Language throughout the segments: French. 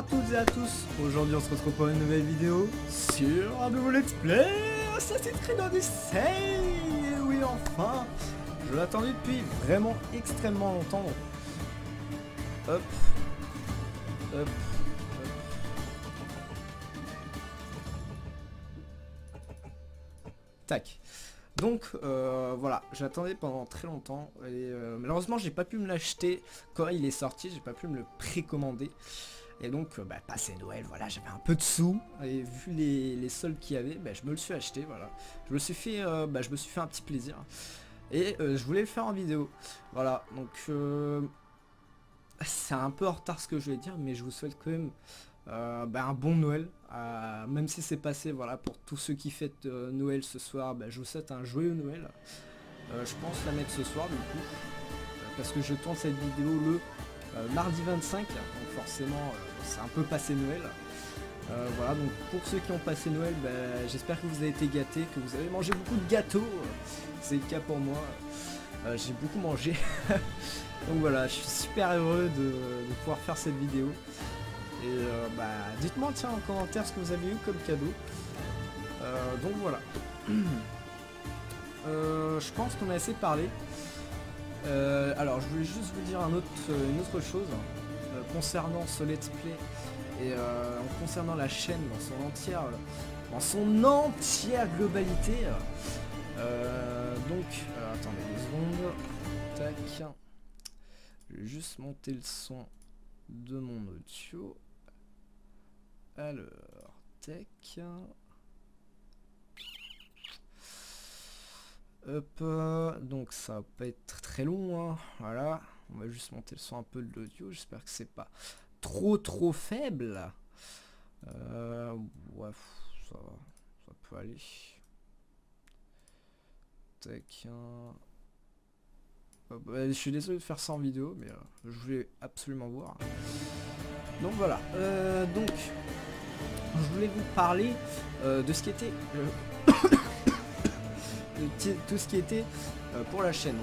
toutes et à tous, aujourd'hui on se retrouve pour une nouvelle vidéo sur un nouveau let's play Assassin's Creed Odyssey. Et oui, enfin, je l'attendais depuis vraiment extrêmement longtemps. Hop, hop, hop. Tac. Donc voilà, j'attendais pendant très longtemps et malheureusement j'ai pas pu me l'acheter quand il est sorti, j'ai pas pu me le précommander. Et donc passé Noël, voilà, j'avais un peu de sous et vu les soldes qu'il y avait, je me le suis acheté, voilà. Je me suis fait un petit plaisir et je voulais le faire en vidéo. Voilà, donc c'est un peu en retard ce que je vais dire, mais je vous souhaite quand même un bon Noël, même si c'est passé, voilà, pour tous ceux qui fêtent Noël ce soir, je vous souhaite un joyeux Noël. Je pense la mettre ce soir du coup, parce que je tourne cette vidéo le mardi 25, donc forcément c'est un peu passé Noël. Voilà, donc pour ceux qui ont passé Noël, j'espère que vous avez été gâtés, que vous avez mangé beaucoup de gâteaux, c'est le cas pour moi, j'ai beaucoup mangé. Donc voilà, je suis super heureux de pouvoir faire cette vidéo. Et dites-moi tiens en commentaire ce que vous avez eu comme cadeau. Donc voilà. Je pense qu'on a assez parlé. Alors je voulais juste vous dire une autre chose concernant ce let's play et concernant la chaîne dans son entière globalité. Attendez 2 secondes. Tac. Je vais juste monter le son de mon audio. Alors, tac. Hop, donc ça va pas être très long, hein. Voilà, on va juste monter le son un peu de l'audio, j'espère que c'est pas trop faible. Ouais, ça peut aller. Tac. Je suis désolé de faire ça en vidéo, mais je voulais absolument voir. Donc voilà, donc je voulais vous parler de ce qui était tout ce qui était pour la chaîne.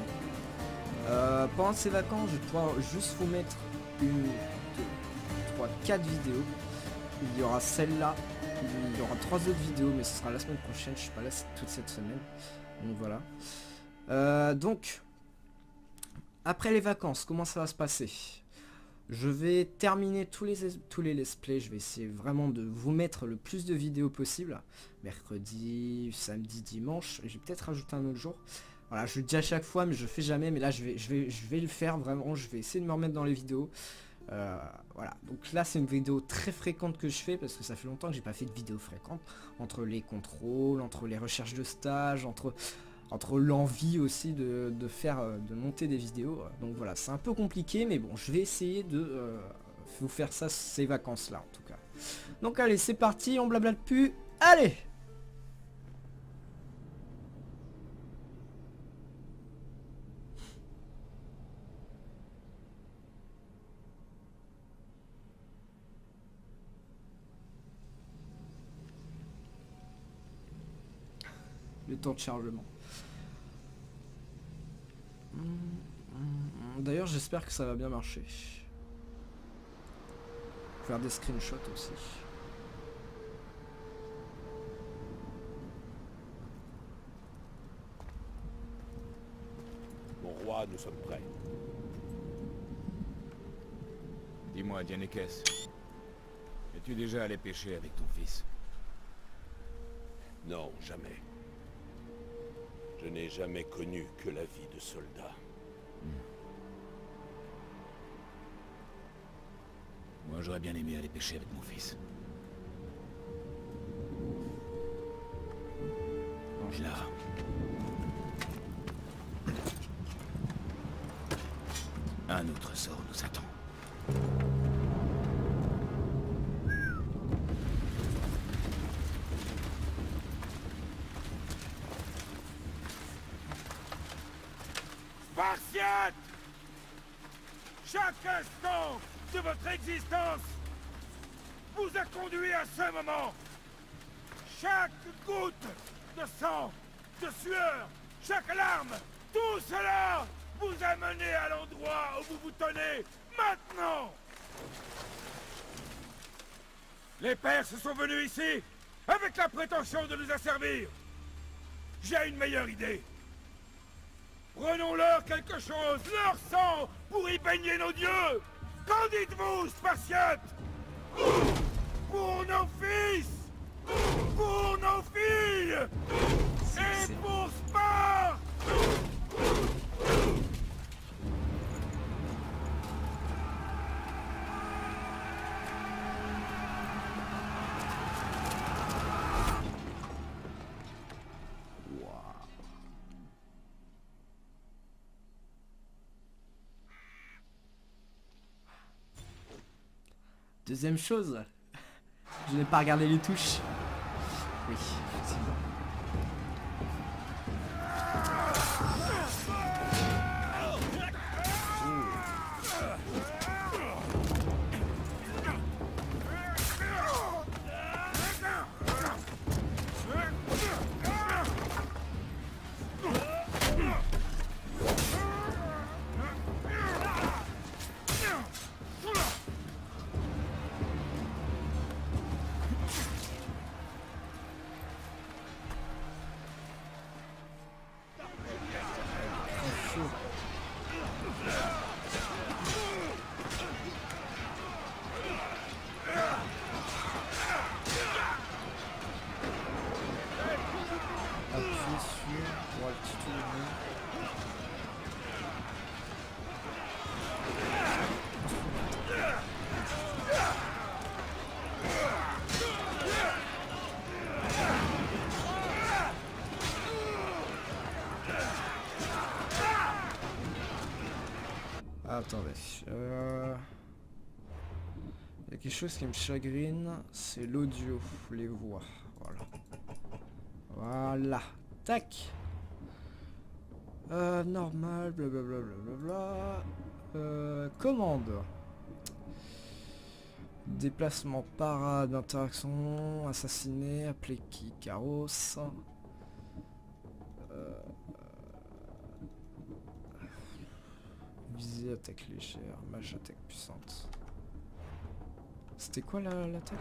Pendant ces vacances, je vais pouvoir juste vous mettre 1, 2, 3, 4 vidéos. Il y aura celle-là, il y aura 3 autres vidéos, mais ce sera la semaine prochaine. Je suis pas là toute cette semaine, donc voilà. Donc après les vacances, comment ça va se passer? Je vais terminer tous les let's play, je vais essayer vraiment de vous mettre le plus de vidéos possible. Mercredi, samedi, dimanche, j'ai peut-être rajouté un autre jour. Voilà, je le dis à chaque fois mais je fais jamais, mais là je vais le faire vraiment, je vais essayer de me remettre dans les vidéos. Voilà, donc là c'est une vidéo très fréquente que je fais parce que ça fait longtemps que j'ai pas fait de vidéo fréquente. Entre les contrôles, entre les recherches de stage, entre l'envie aussi de monter des vidéos. Donc voilà, c'est un peu compliqué, mais bon, je vais essayer de vous faire ça ces vacances là en tout cas. Donc allez, c'est parti, on blablate plus, allez! Le temps de chargement. D'ailleurs, j'espère que ça va bien marcher. Faire des screenshots aussi. Mon roi, nous sommes prêts. Dis-moi, Dianekes, es-tu déjà allé pêcher avec ton fils? Non, jamais. Je n'ai jamais connu que la vie de soldat. Moi, j'aurais bien aimé aller pêcher avec mon fils. Et là... un autre sort nous attend. Spartiates! Chaque instant de votre existence vous a conduit à ce moment. Chaque goutte de sang, de sueur, chaque larme, tout cela vous a mené à l'endroit où vous vous tenez maintenant. Les Perses sont venus ici avec la prétention de nous asservir. J'ai une meilleure idée. Prenons-leur quelque chose, leur sang, pour y baigner nos dieux. Qu'en dites-vous, Spartiates? Pour nos fils, pour nos filles, et pour Sparte. Deuxième chose, je n'ai pas regardé les touches. Oui, effectivement. Attendez. Il y a quelque chose qui me chagrine, c'est l'audio, les voix. Voilà. Voilà. Tac. Normal, blablabla, blablabla. Commande. Déplacement, parade, interaction, assassiné, appeler qui, carrosse. Visée, attaque légère, mage, attaque puissante. C'était quoi l'attaque?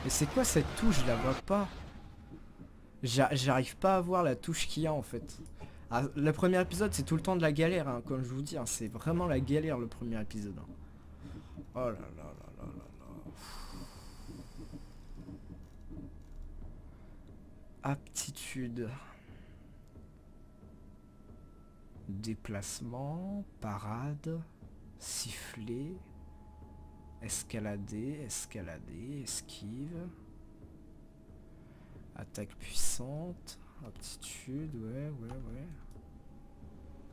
Mais c'est quoi cette touche? Je la vois pas. J'arrive pas à voir la touche qu'il y a en fait. Ah, le premier épisode c'est tout le temps de la galère, hein, comme je vous dis, hein, c'est vraiment la galère le premier épisode. Hein. Oh là là là là là là. Aptitude. Déplacement, parade, siffler, escalader, esquive. Attaque puissante, aptitude, ouais.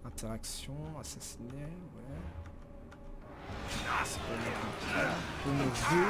Interaction, assassiner, ouais. C'est pas le jeu.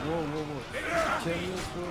wow. Calme-toi.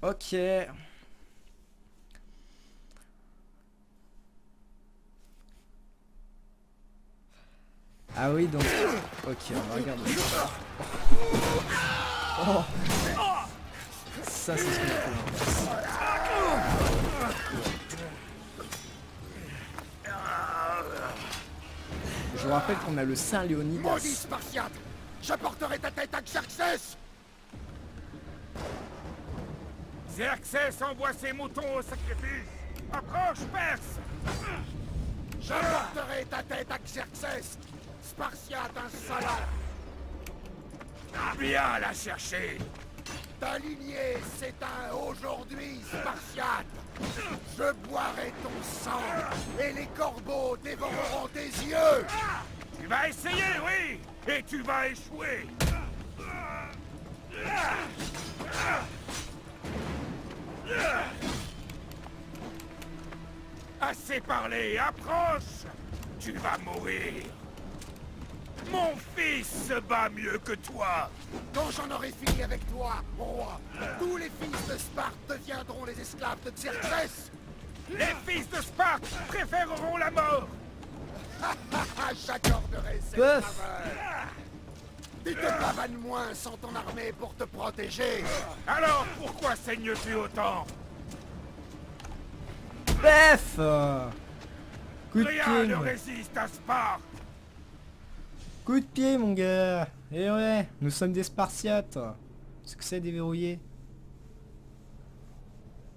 Ok. Ah oui, donc... Ok, on va regarder. Oh. Ça, c'est ce que je fais. Je vous rappelle qu'on a le Saint Léonidas. Maudit Spartiate! J'apporterai ta tête à Xerxès! Xerxès envoie ses moutons au sacrifice! Approche, Perse! J'apporterai ta tête à Xerxès! Spartiate insolent! Viens la chercher! Ta lignée s'éteint aujourd'hui, Spartiate! Je boirai ton sang, et les corbeaux dévoreront tes yeux! Tu vas essayer, oui! Et tu vas échouer! Assez parlé, approche! Tu vas mourir! Mon fils se bat mieux que toi! Quand j'en aurai fini avec toi, roi, tous les fils de Sparte deviendront les esclaves de Xerxès! Les fils de Sparte préféreront la mort! J'accorderai cette faveur! Tu te pavanes moins sans ton armée pour te protéger! Alors pourquoi saignes-tu autant? Bref coup de Rien pied, ne mon... résiste à Sparte! Coup de pied, mon gars. Eh ouais, nous sommes des Spartiates. Succès déverrouillé.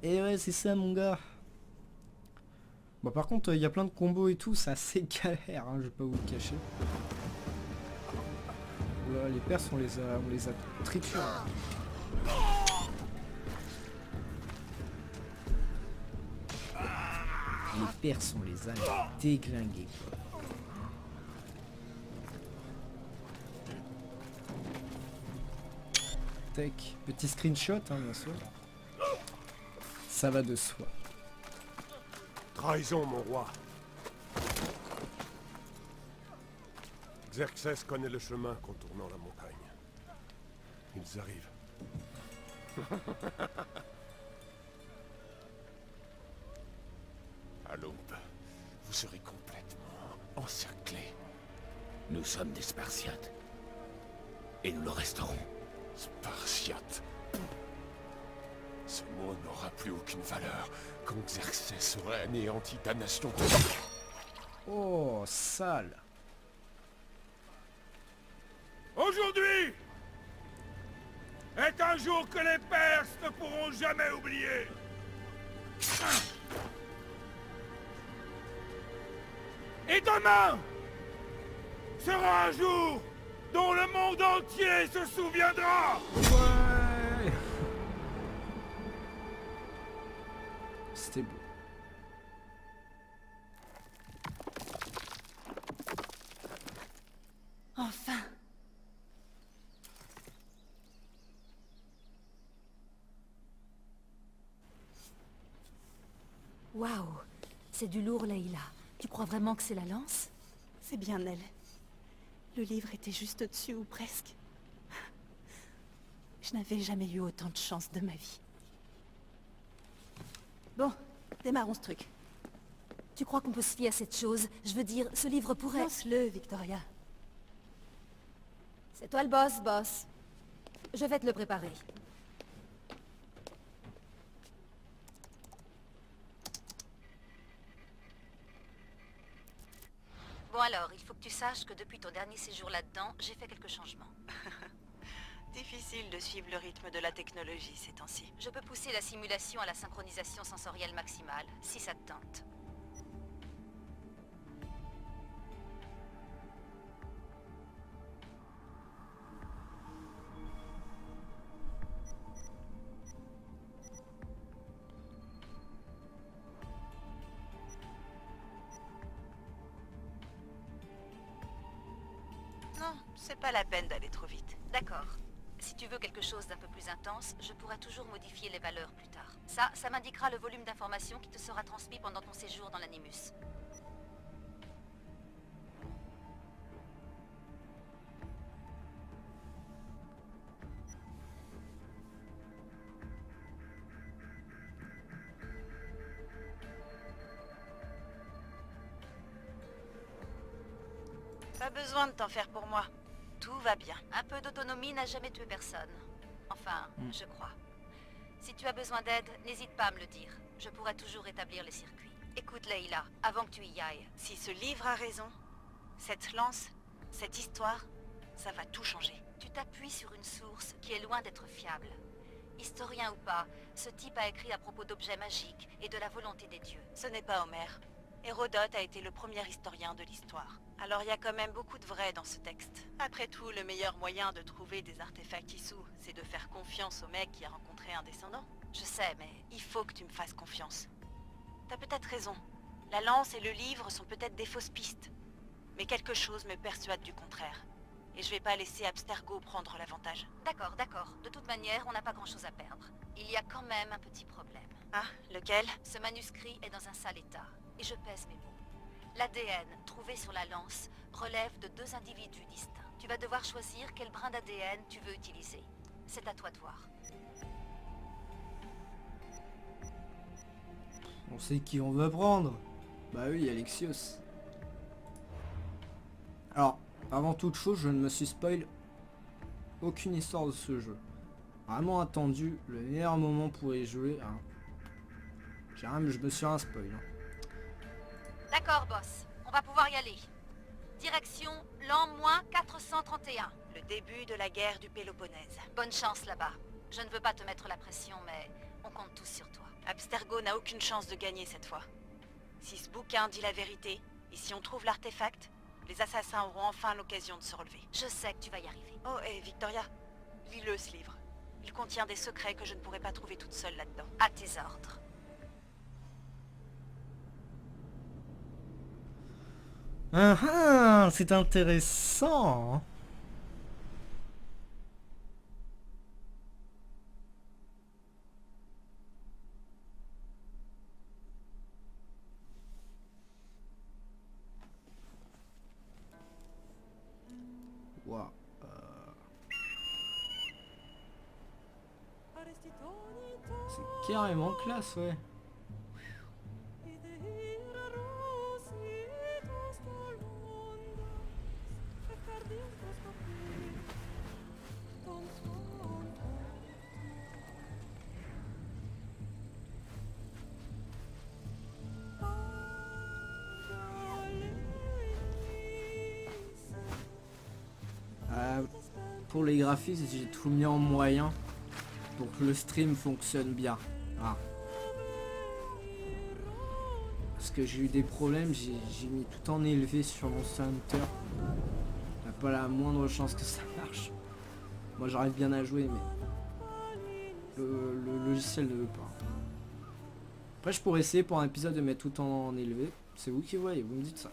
Eh ouais, c'est ça, mon gars. Bon, par contre, il y a plein de combos et tout, c'est assez galère, hein, je vais pas vous le cacher. Là, les Perses, on les a triturés. Les Perses, on les a déglingués, quoi. Tac, petit screenshot, hein, bien sûr. Ça va de soi. Trahison, mon roi. Xerxès connaît le chemin contournant la montagne. Ils arrivent. À l'aube, vous serez complètement encerclés. Nous sommes des Spartiates. Et nous le resterons. Spartiate. Ce mot n'aura plus aucune valeur quand Xerxès aura anéanti ta nation. Oh, sale. Aujourd'hui est un jour que les Perses ne pourront jamais oublier. Et demain sera un jour dont le monde entier se souviendra. Ouais. C'était beau. Enfin. Waouh, c'est du lourd, Leïla. Tu crois vraiment que c'est la lance? C'est bien elle. Le livre était juste au-dessus, ou presque. Je n'avais jamais eu autant de chance de ma vie. Bon, démarrons ce truc. Tu crois qu'on peut se fier à cette chose? Je veux dire, ce livre pourrait... Lance-le, Victoria. C'est toi le boss. Je vais te le préparer. alors, il faut que tu saches que depuis ton dernier séjour là-dedans, j'ai fait quelques changements. Difficile de suivre le rythme de la technologie ces temps-ci. Je peux pousser la simulation à la synchronisation sensorielle maximale, si ça te tente. Non, c'est pas la peine d'aller trop vite. D'accord. Si tu veux quelque chose d'un peu plus intense, je pourrais toujours modifier les valeurs plus tard. Ça m'indiquera le volume d'informations qui te sera transmis pendant ton séjour dans l'Animus. Pas besoin de t'en faire pour moi. Tout va bien. Un peu d'autonomie n'a jamais tué personne. Enfin, je crois. Si tu as besoin d'aide, n'hésite pas à me le dire. Je pourrai toujours établir les circuits. Écoute, Layla, avant que tu y ailles. Si ce livre a raison, cette lance, cette histoire, ça va tout changer. Tu t'appuies sur une source qui est loin d'être fiable. Historien ou pas, ce type a écrit à propos d'objets magiques et de la volonté des dieux. Ce n'est pas Homère. Hérodote a été le premier historien de l'histoire. Alors il y a quand même beaucoup de vrai dans ce texte. Après tout, le meilleur moyen de trouver des artefacts Issou, c'est de faire confiance au mec qui a rencontré un descendant. Je sais, mais... Il faut que tu me fasses confiance. T'as peut-être raison. La lance et le livre sont peut-être des fausses pistes. Mais quelque chose me persuade du contraire. Et je vais pas laisser Abstergo prendre l'avantage. D'accord, d'accord. De toute manière, on n'a pas grand-chose à perdre. Il y a quand même un petit problème. Ah, lequel? Ce manuscrit est dans un sale état. Et je pèse mes mots. L'ADN trouvé sur la lance relève de 2 individus distincts. Tu vas devoir choisir quel brin d'ADN tu veux utiliser. C'est à toi de voir. On sait qui on veut prendre. Bah oui, Alexios. Alors, avant toute chose, je ne me suis spoil aucune histoire de ce jeu. Vraiment attendu le meilleur moment pour y jouer. Hein. Je me suis un spoil. Hein. D'accord, boss. On va pouvoir y aller. Direction l'an -431. Le début de la guerre du Péloponnèse. Bonne chance là-bas. Je ne veux pas te mettre la pression, mais on compte tous sur toi. Abstergo n'a aucune chance de gagner cette fois. Si ce bouquin dit la vérité, et si on trouve l'artefact, les assassins auront enfin l'occasion de se relever. Je sais que tu vas y arriver. Oh, et Victoria, lis-le ce livre. Il contient des secrets que je ne pourrais pas trouver toute seule là-dedans. À tes ordres. Ah, c'est intéressant. Wow. C'est carrément classe, ouais. Pour les graphismes, j'ai tout mis en moyen pour que le stream fonctionne bien. Ah. Parce que j'ai eu des problèmes, j'ai mis tout en élevé sur mon Hunter. Il n'y a pas la moindre chance que ça marche. Moi j'arrive bien à jouer, mais le logiciel ne veut pas. Après je pourrais essayer pour un épisode de mettre tout en élevé. C'est vous qui voyez, vous me dites ça.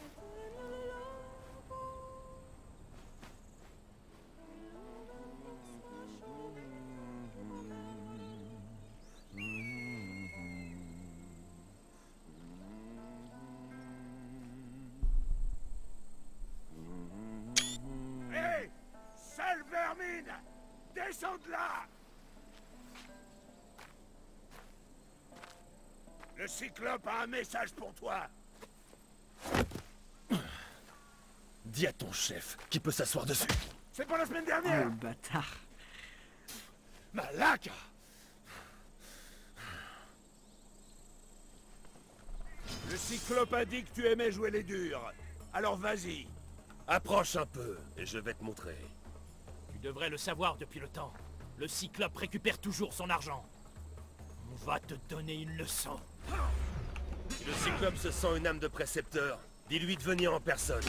Hé! Sale vermine! Descends de là! Le Cyclope a un message pour toi. Dis à ton chef qui peut s'asseoir dessus. C'est pour la semaine Oh, le dernière. bâtard. Malaka! Le Cyclope a dit que tu aimais jouer les durs. Alors vas-y. Approche un peu, et je vais te montrer. Tu devrais le savoir depuis le temps. Le Cyclope récupère toujours son argent. On va te donner une leçon. Si le Cyclope se sent une âme de précepteur, dis-lui de venir en personne.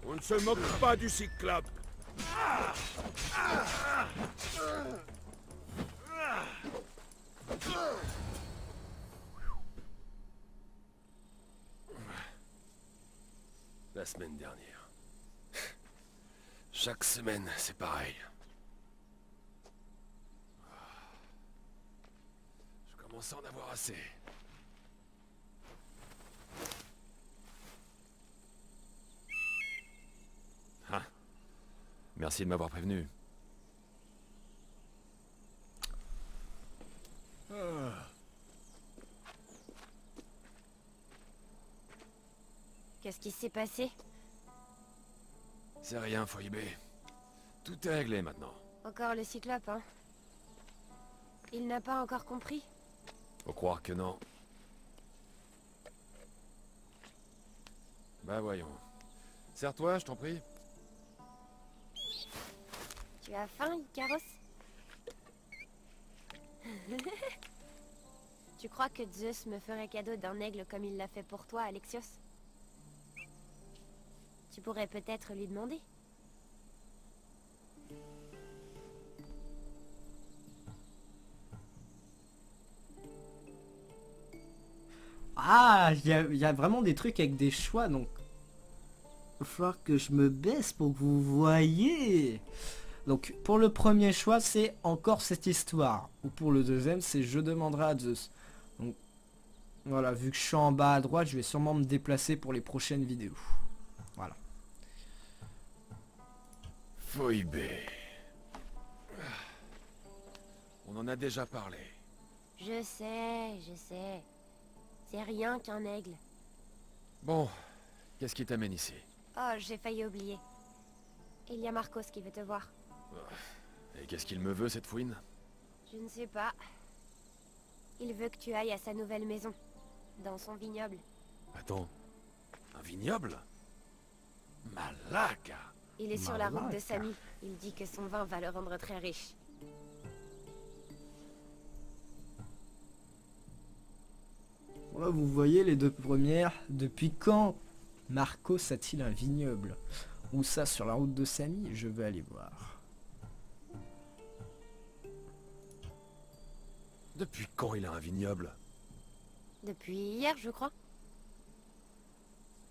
On ne se moque pas du Cyclope. La semaine dernière. Chaque semaine, c'est pareil. Je commence à en avoir assez. Ah. Merci de m'avoir prévenu. Qu'est-ce qui s'est passé? C'est rien, Phoebe. Tout est réglé maintenant. Encore le Cyclope, hein? Il n'a pas encore compris? Faut croire que non. Bah voyons. Serre-toi, je t'en prie. Tu as faim, Icaros? Tu crois que Zeus me ferait cadeau d'un aigle comme il l'a fait pour toi, Alexios? Tu pourrais peut-être lui demander. Ah, il y a vraiment des trucs avec des choix, donc... Il va falloir que je me baisse pour que vous voyez. Donc, pour le premier choix, c'est encore cette histoire. Ou pour le deuxième, c'est je demanderai à Zeus. Donc, voilà, vu que je suis en bas à droite, je vais sûrement me déplacer pour les prochaines vidéos. Voilà. Phoebe. On en a déjà parlé. Je sais. C'est rien qu'un aigle. Bon, qu'est-ce qui t'amène ici? Oh, j'ai failli oublier. Il y a Marcos qui veut te voir. Et qu'est-ce qu'il me veut, cette fouine? Je ne sais pas. Il veut que tu ailles à sa nouvelle maison. Dans son vignoble. Attends, un vignoble? Malaka! Il est sur la route de Malaka. Samy. Il dit que son vin va le rendre très riche. Voilà, vous voyez les deux premières. Depuis quand Marcos a-t-il un vignoble? Où ça, sur la route de Samy? Je vais aller voir. Depuis quand il a un vignoble? Depuis hier, je crois.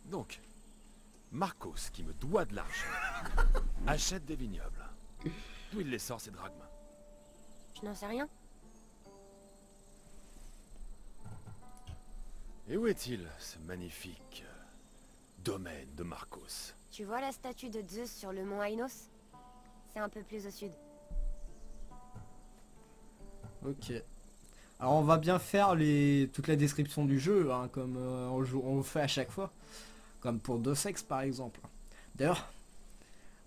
Donc, Marcos, qui me doit de l'argent, achète des vignobles. D'où il les sort, ces drachmes? Je n'en sais rien. Et où est-il, ce magnifique domaine de Marcos? Tu vois la statue de Zeus sur le mont Ainos? C'est un peu plus au sud. Ok. Alors on va bien faire toute la description du jeu, hein, comme on le fait à chaque fois. Comme pour Deus Ex par exemple. D'ailleurs,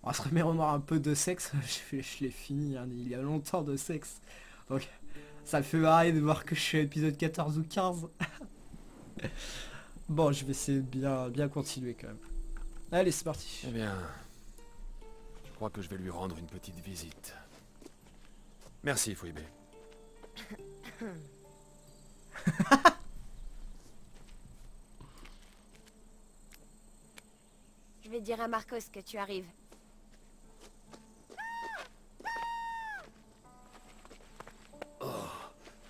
on va se remémorer un peu de sexe. Je l'ai fini hein, il y a longtemps de sexe. Donc ça me fait marrer de voir que je suis à l'épisode 14 ou 15. Bon, je vais essayer de bien continuer quand même. Allez, c'est parti. Eh bien, je crois que je vais lui rendre une petite visite. Merci, Phoebe. Je vais dire à Marcos que tu arrives.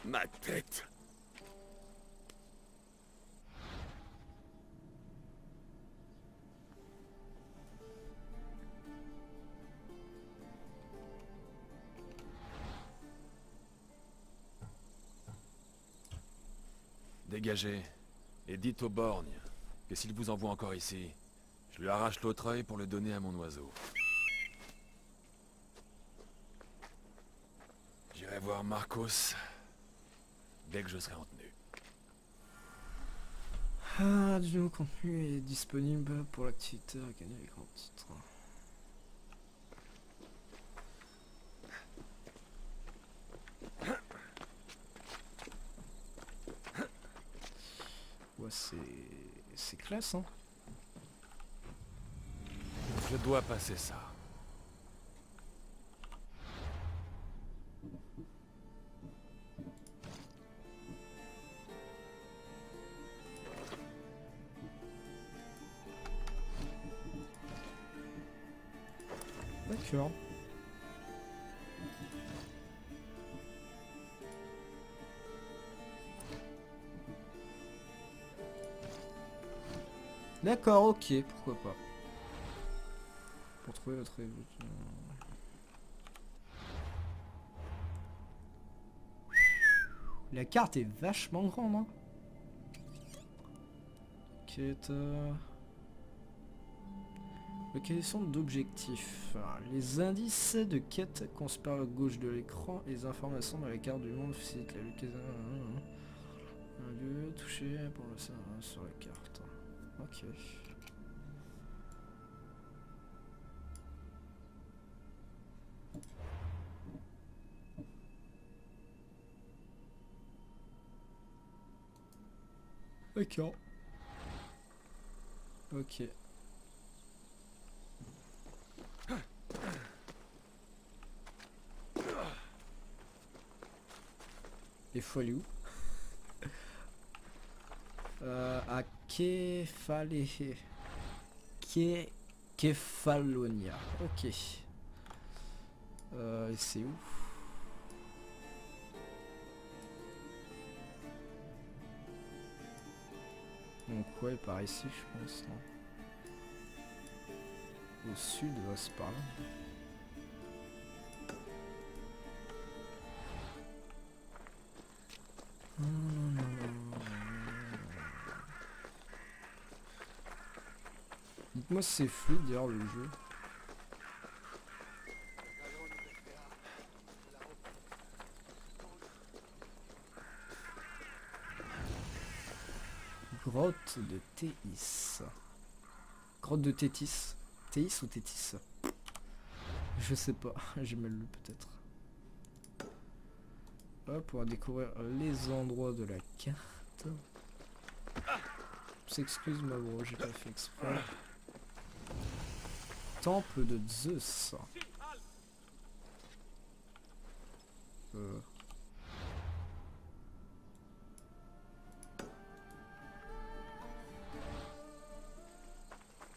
Ma tête! Dégagez, et dites au borgne que s'il vous envoie encore ici, je lui arrache l'autre œil pour le donner à mon oiseau. J'irai voir Marcos dès que je serai en tenue. Ah, du nouveau contenu est disponible pour l'activité à gagner les grands titres. Ouais, c'est classe, hein. Je dois passer ça. D'accord. D'accord, ok, pourquoi pas. Pour trouver votre évolution. La carte est vachement grande, hein. Quête. Localisation d'objectifs. Les indices de quête conspirent à gauche de l'écran et les informations dans la carte du monde facilitent la localisation. Un lieu touché pour le savoir sur la carte. Ok. D'accord. Ok. Il faut aller où? À Kefalonia. Ok. C'est où? Donc ouais, par ici je pense. Non. Au sud, c'est par là. Dites-moi si c'est fluide d'ailleurs le jeu. Grotte de Théis. Grotte de Tétis. Théis ou Tétis? Je sais pas, j'ai mal lu peut-être. Hop, on va découvrir les endroits de la carte. S'excuse ma bro, j'ai pas fait exprès. Temple de Zeus.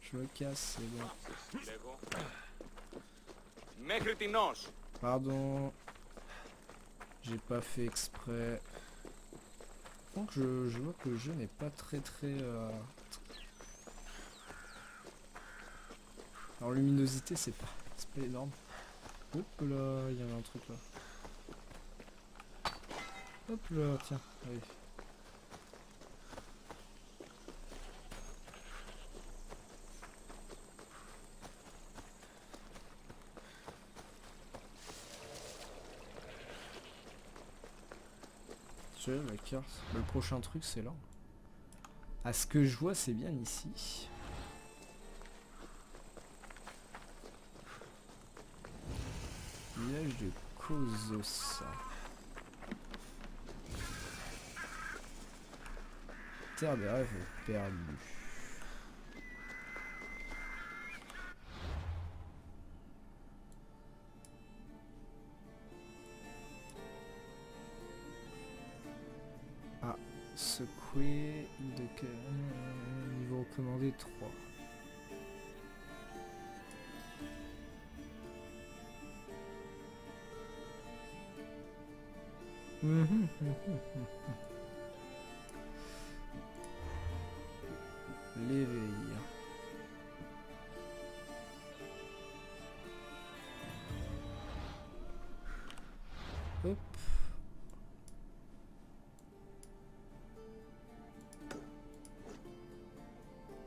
Je me casse, c'est bon. Pardon. J'ai pas fait exprès. Donc je vois que le jeu n'est pas très... Alors luminosité c'est pas énorme. Hop là, il y avait un truc là. Hop là, tiens, allez. La carte. Le prochain truc c'est là. À ce que je vois c'est bien ici. Village de Kozos. Terre des rêves perdus. Ah, secouer de niveau recommandé 3. L'éveil. Hop.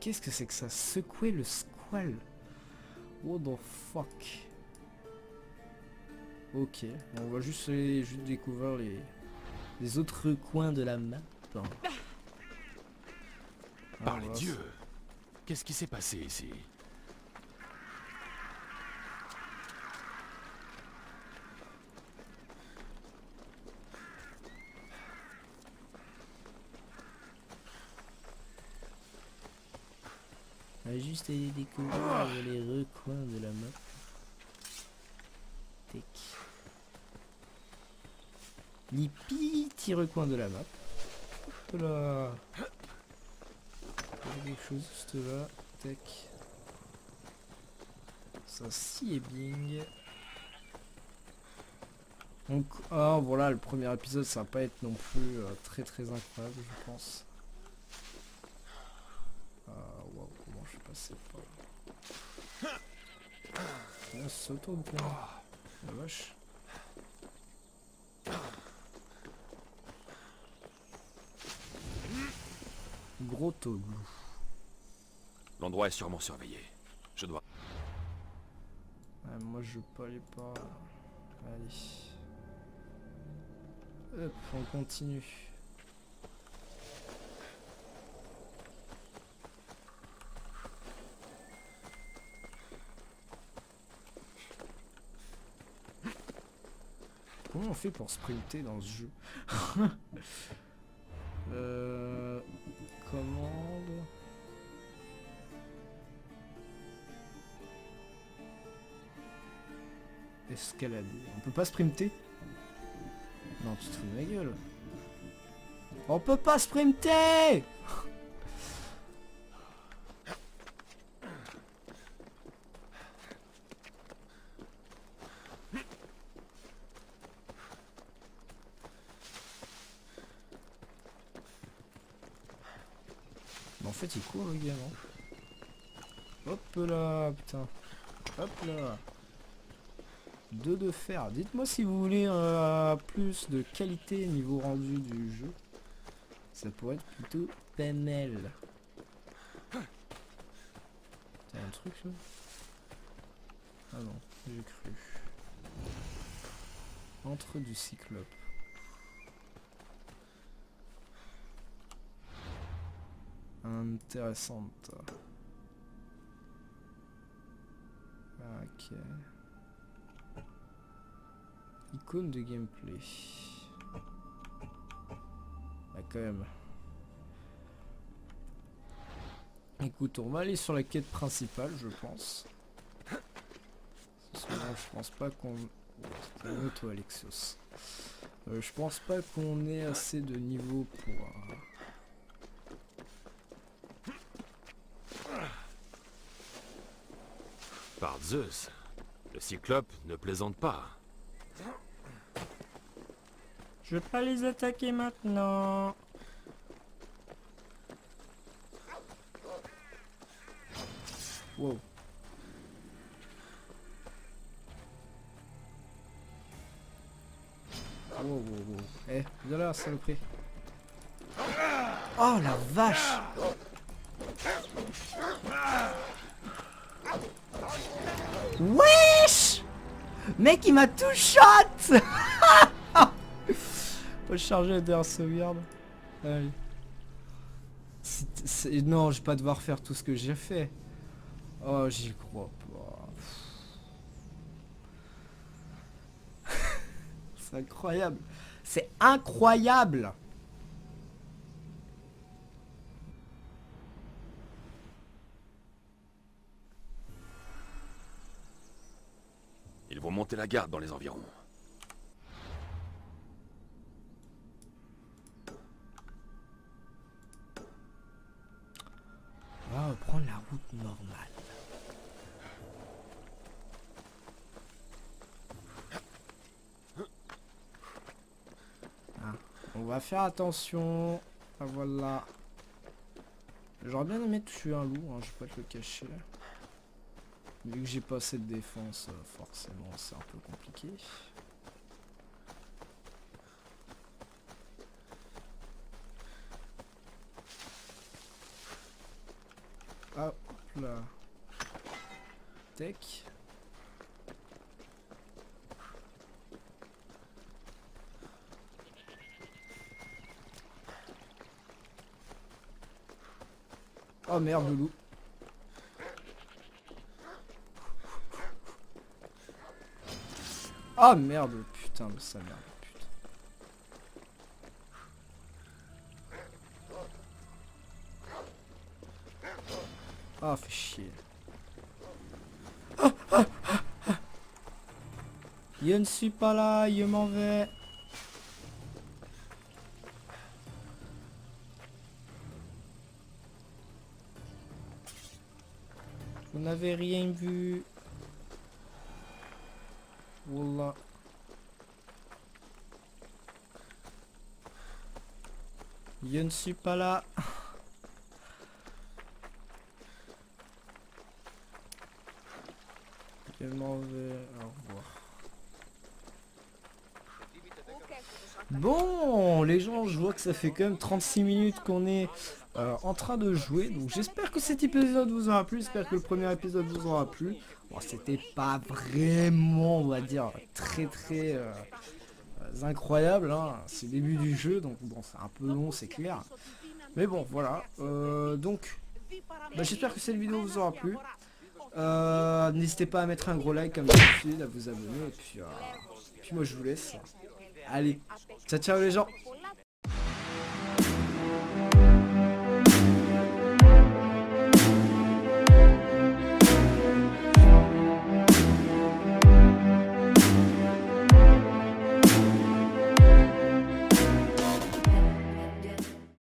Qu'est-ce que c'est que ça? Secouer le squal. What the fuck? Ok, on va juste découvrir les autres coins de la map. Par les dieux! Qu'est-ce qui s'est passé ici? On va juste aller découvrir les recoins de la map. Tac. Les petits recoins de la map. Hop là. Il y a quelque chose juste là. Tac. Ça si est bien. Donc, ah, voilà, le premier épisode, ça va pas être non plus très incroyable, je pense. Wow, comment je suis passé par là. Ah, ça tourne bien. La vache. Gros tauglou. L'endroit est sûrement surveillé. Je dois... Moi, je peux aller par... Allez. Hop, on continue. Comment on fait pour sprinter dans ce jeu? Commande. Escalader. On peut pas sprinter? Non, tu te fous de ma gueule. On peut pas sprinter! Mais en fait, il court le gars, non? Hop là, putain. Hop là. 2 de fer. Dites-moi si vous voulez plus de qualité niveau rendu du jeu. Ça pourrait être plutôt pas mal. T'as un truc là? Ah non, j'ai cru. Entre du cyclope. Intéressante. Ok. Icône de gameplay. Bah quand même. Écoute, on va aller sur la quête principale, je pense. Sinon, je pense pas qu'on... C'est un auto Alexios. Je pense pas qu'on ait assez de niveau pour... Par Zeus, le cyclope ne plaisante pas. Je vais pas les attaquer maintenant. Wow. Wow. Eh, viens là, saloperie. Oh la vache! Wesh! Mec, il m'a tout shot! Faut charger derrière sauvegarde. Allez. Non, je vais pas devoir faire tout ce que j'ai fait. Oh, j'y crois pas. C'est incroyable. C'est incroyable. Ils vont monter la garde dans les environs. On va prendre la route normale. Ah, on va faire attention. Ah, voilà. J'aurais bien aimé tuer un loup, hein, je vais pas te le cacher. Vu que j'ai pas assez de défense, forcément c'est un peu compliqué. Hop là. Tech. Oh merde, le loup. Oh merde, putain de sa merde, putain. Ah, fait chier. Je ne suis pas là, je m'en vais. Vous n'avez rien vu. Wallah. Je ne suis pas là. Je m'en vais. Au revoir. Bon, les gens, je vois que ça fait quand même 36 minutes qu'on est en train de jouer. Donc j'espère que cet épisode vous aura plu. J'espère que le premier épisode vous aura plu. Bon, c'était pas vraiment, on va dire, très incroyable. Hein. C'est le début du jeu, donc bon, c'est un peu long, c'est clair. Mais bon, voilà. Donc, j'espère que cette vidéo vous aura plu. N'hésitez pas à mettre un gros like comme d'habitude, à vous abonner. Et puis moi, je vous laisse. Allez, ciao ciao les gens.